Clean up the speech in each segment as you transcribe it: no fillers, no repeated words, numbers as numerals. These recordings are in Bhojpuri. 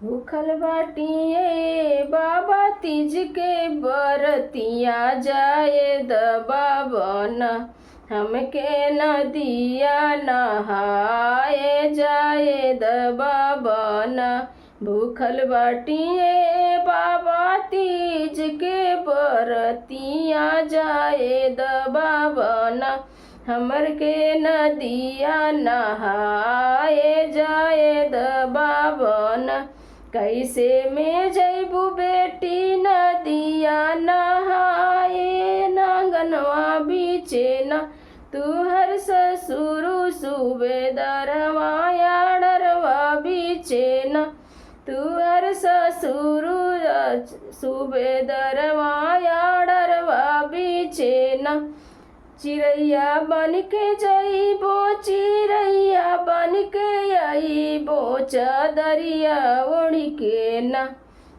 भूखल बाटिए बाबा तीज के बरतिया जाए दबावन हमके नदिया नहाए जाए दबावन। भूखल बाटिए बाबा तीज के बरतिया जाए दबावन हमर के नदिया नहाए जाए दबावन। कैसे में जैबू बेटी नदिया नहाए नांगनवा बीचे न तुहर ससुरु सूबेदारवा याडरवा बीचे न तुहर ससुरु सूबेदारवा याडरवा बीचे न। चिड़ैया बन के जइबो चिड़ैया बन के अइबो चदरिया ओढ़ के न।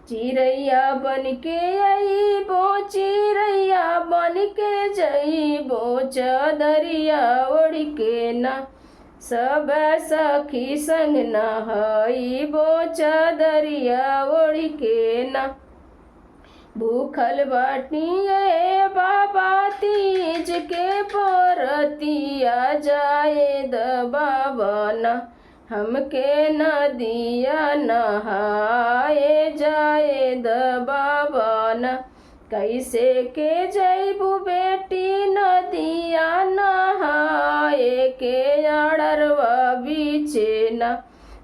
चिड़ैया बन के अइबो चिड़ैया बन के जइबो चदरिया ओढ़ के न। सब सखी संग नहइबो चदरिया ओढ़ के न। भूखल बाटिए बाबा तीज के बरतिया जाए दबावन हमके नदिया नहाए जाए दबावन। कैसे के जइबू बेटी नदिया नहाए के अड़रवा बीचे न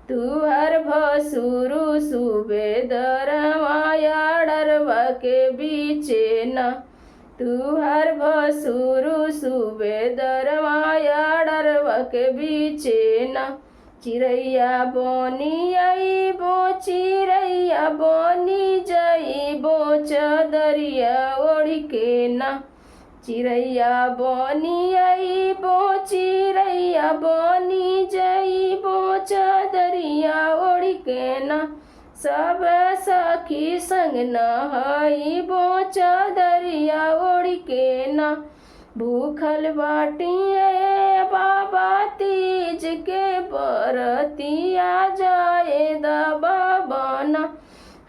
तुहर भसुरु सूबेदारवा याडरवा के बीचे न। तुहर भसुरु सूबेदारवा याडरवा के बीचे न। चिड़ैया बनी अइबो चिड़ैया बनी जइबो चदरिया ओढ़ के न। चिड़ैया बनी अइबो चिड़ैया बनी जइबो चदरिया ओढ़ के न। सब सखी संग नहइबो चदरिया ओढ़ के न। भूखल बाटिए बाबा तीज के बरतिया जाए दबावन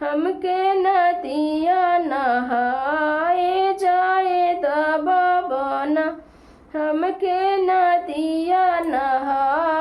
हमके नदिया नहाए जाए दबावन हमके नदिया नहाए